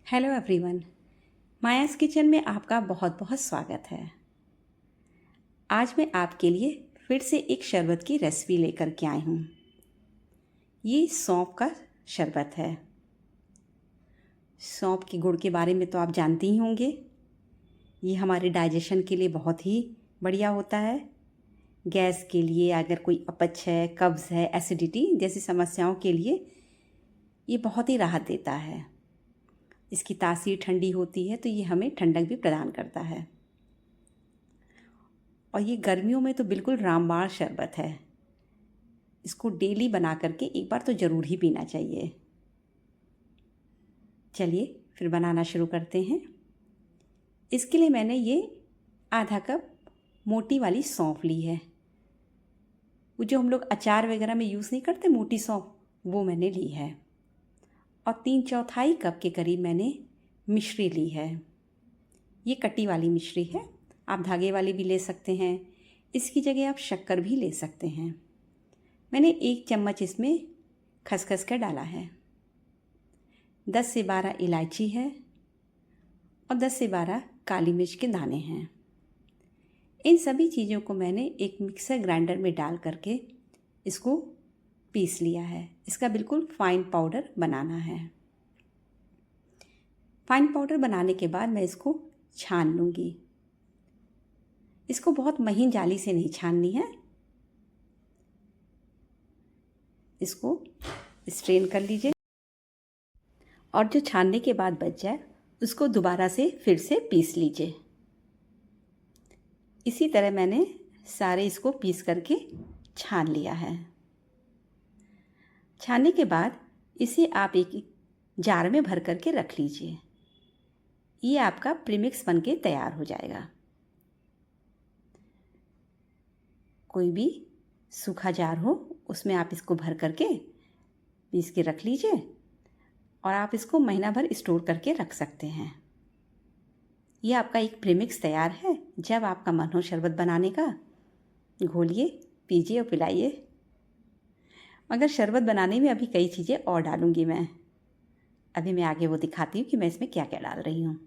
Hello everyone. मायास kitchen में आपका बहुत बहुत स्वागत है। आज मैं आपके लिए फिर से एक शरबत की रेसिपी लेकर के आई हूँ। ये सौंफ का शरबत है। सौंफ के गुण के बारे में तो आप जानते ही होंगे। ये हमारे डाइजेशन के लिए बहुत ही बढ़िया होता है। गैस के लिए, अगर कोई अपच है, कब्ज़ है, एसिडिटी जैसी समस्याओं के लिए ये बहुत ही राहत देता है। इसकी तासीर ठंडी होती है तो ये हमें ठंडक भी प्रदान करता है। और ये गर्मियों में तो बिल्कुल रामबाण शरबत है। इसको डेली बना करके एक बार तो ज़रूर ही पीना चाहिए। चलिए फिर बनाना शुरू करते हैं। इसके लिए मैंने ये आधा कप मोटी वाली सौंफ ली है। वो जो हम लोग अचार वगैरह में यूज़ नहीं करते, मोटी सौंफ, वो मैंने ली है। और 3/4 कप के करीब मैंने मिश्री ली है। ये कटी वाली मिश्री है। आप धागे वाली भी ले सकते हैं। इसकी जगह आप शक्कर भी ले सकते हैं। मैंने 1 चम्मच इसमें खसखस का डाला है। 10 से 12 इलायची है और 10 से 12 काली मिर्च के दाने हैं। इन सभी चीज़ों को मैंने एक मिक्सर ग्राइंडर में डाल करके इसको पीस लिया है। इसका बिल्कुल फाइन पाउडर बनाना है। फाइन पाउडर बनाने के बाद मैं इसको छान लूँगी। इसको बहुत महीन जाली से नहीं छाननी है। इसको स्ट्रेन कर लीजिए और जो छानने के बाद बच जाए उसको दोबारा से फिर से पीस लीजिए। इसी तरह मैंने सारे इसको पीस करके छान लिया है। छानने के बाद इसे आप एक जार में भर करके रख लीजिए। ये आपका प्रीमिक्स बन के तैयार हो जाएगा। कोई भी सूखा जार हो उसमें आप इसको भर करके पीस के रख लीजिए और आप इसको महीना भर स्टोर करके रख सकते हैं। ये आपका एक प्रीमिक्स तैयार है। जब आपका मन हो शरबत बनाने का, घोलिए, पीजिए और पिलाइए। मगर शरबत बनाने में अभी कई चीज़ें और डालूँगी मैं। अभी मैं आगे वो दिखाती हूँ कि मैं इसमें क्या क्या डाल रही हूँ।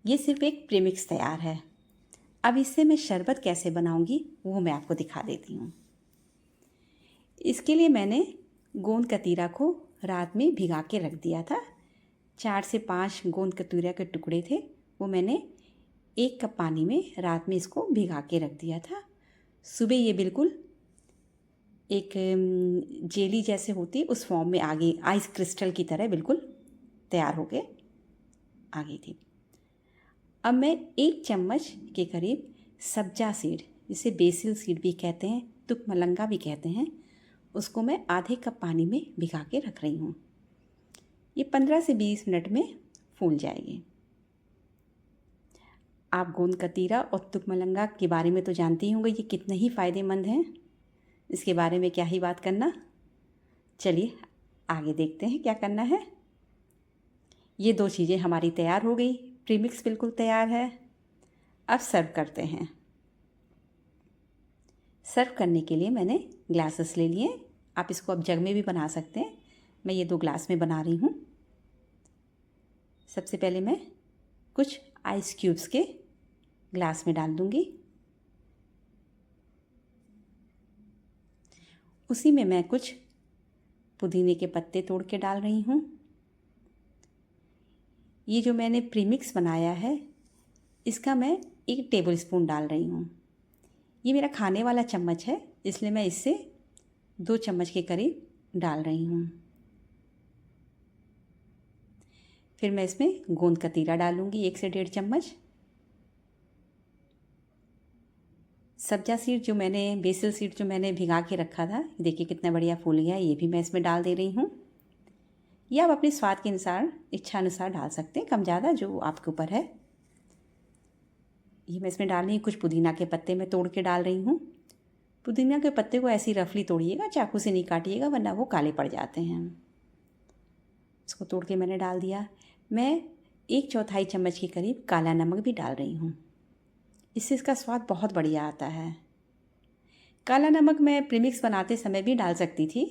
ये सिर्फ एक प्रीमिक्स तैयार है। अब इससे मैं शरबत कैसे बनाऊँगी वो मैं आपको दिखा देती हूँ। इसके लिए मैंने गोंद कतीरा को रात में भिगा के रख दिया था। 4 से 5 गोंद कतीरा के टुकड़े थे, वो मैंने 1 कप पानी में रात में इसको भिगा के रख दिया था। सुबह ये बिल्कुल एक जेली जैसे होती उस फॉर्म में आ गई, आइस क्रिस्टल की तरह बिल्कुल तैयार हो के आ गई थी। अब मैं 1 चम्मच के करीब सब्जा सीड, जिसे बेसिल सीड भी कहते हैं, तुकमलंगा भी कहते हैं, उसको मैं आधे कप पानी में भिगा के रख रही हूँ। ये 15 से 20 मिनट में फूल जाएगी। आप गोंद कतीरा और तुकमलंगा के बारे में तो जानते ही होंगे, ये कितने ही फ़ायदेमंद हैं। इसके बारे में क्या ही बात करना। चलिए आगे देखते हैं क्या करना है। ये 2 चीज़ें हमारी तैयार हो गई। प्रीमिक्स बिल्कुल तैयार है। अब सर्व करते हैं। सर्व करने के लिए मैंने ग्लासेस ले लिए। आप इसको अब जग में भी बना सकते हैं। मैं ये 2 ग्लास में बना रही हूँ। सबसे पहले मैं कुछ आइस क्यूब्स के ग्लास में डाल दूँगी। उसी में मैं कुछ पुदीने के पत्ते तोड़ के डाल रही हूँ। ये जो मैंने प्रीमिक्स बनाया है इसका मैं 1 टेबलस्पून डाल रही हूँ। ये मेरा खाने वाला चम्मच है, इसलिए मैं इससे 2 चम्मच के करीब डाल रही हूँ। फिर मैं इसमें गोंद कतीरा डालूँगी 1 से 1.5 चम्मच। सब्जा सीड जो मैंने, बेसिल सीड जो मैंने भिगा के रखा था, देखिए कितना बढ़िया फूल गया, ये भी मैं इसमें डाल दे रही हूँ। ये आप अपने स्वाद के अनुसार, इच्छा अनुसार डाल सकते हैं, कम ज़्यादा जो आपके ऊपर है। ये मैं इसमें डाल रही हूँ। कुछ पुदीना के पत्ते मैं तोड़ के डाल रही हूँ। पुदीना के पत्ते को ऐसे ही रफली तोड़िएगा, चाकू से नहीं काटिएगा वरना वो काले पड़ जाते हैं। इसको तोड़ के मैंने डाल दिया। मैं 1/4 चम्मच के करीब काला नमक भी डाल रही हूँ। इससे इसका स्वाद बहुत बढ़िया आता है। काला नमक मैं प्रीमिक्स बनाते समय भी डाल सकती थी,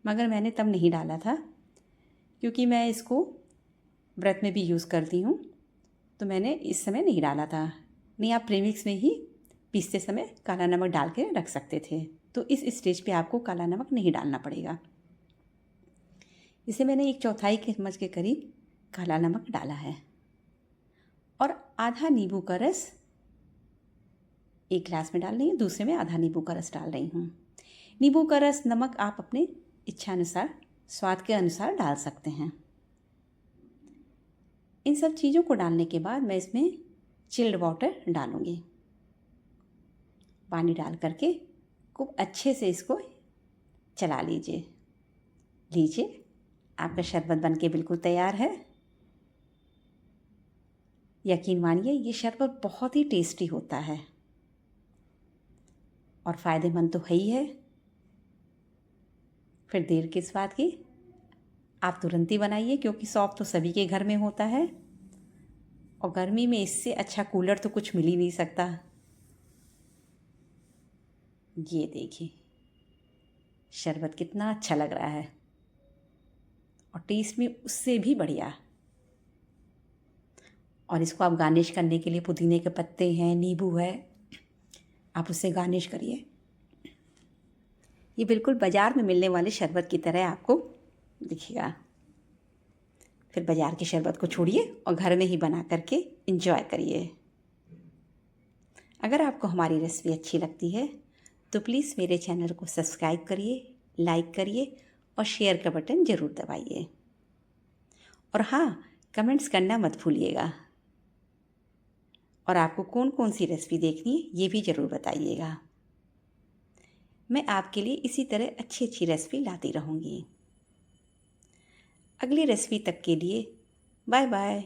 मगर मैंने तब नहीं डाला था क्योंकि मैं इसको व्रत में भी यूज़ करती हूँ, तो मैंने इस समय नहीं डाला था। नहीं, आप प्रीमिक्स में ही पीसते समय काला नमक डाल के रख सकते थे। तो इस स्टेज पे आपको काला नमक नहीं डालना पड़ेगा। इसे मैंने 1/4 चम्मच के करीब काला नमक डाला है और आधा नींबू का रस एक गिलास में डाल रही हूँ, दूसरे में आधा नींबू का रस डाल रही हूँ। नींबू का रस, नमक आप अपने इच्छा अनुसार, स्वाद के अनुसार डाल सकते हैं। इन सब चीज़ों को डालने के बाद मैं इसमें चिल्ड वाटर डालूँगी। पानी डाल करके खूब अच्छे से इसको चला लीजिए। आपका शरबत बनके बिल्कुल तैयार है। यकीन मानिए, ये शरबत बहुत ही टेस्टी होता है और फ़ायदेमंद तो है ही है। फिर देर किस बात की, आप तुरंत ही बनाइए, क्योंकि सौंफ तो सभी के घर में होता है और गर्मी में इससे अच्छा कूलर तो कुछ मिल ही नहीं सकता। ये देखिए शरबत कितना अच्छा लग रहा है और टेस्ट में उससे भी बढ़िया। और इसको आप गार्निश करने के लिए पुदीने के पत्ते हैं, नींबू है, आप उससे गार्निश करिए। ये बिल्कुल बाज़ार में मिलने वाले शरबत की तरह आपको दिखेगा। फिर बाज़ार के शरबत को छोड़िए और घर में ही बना करके एंजॉय करिए। अगर आपको हमारी रेसिपी अच्छी लगती है तो प्लीज़ मेरे चैनल को सब्सक्राइब करिए, लाइक करिए और शेयर का बटन ज़रूर दबाइए। और हाँ, कमेंट्स करना मत भूलिएगा। और आपको कौन कौन सी रेसिपी देखनी है ये भी ज़रूर बताइएगा। मैं आपके लिए इसी तरह अच्छी रेसिपी लाती रहूँगी। अगली रेसिपी तक के लिए बाय बाय।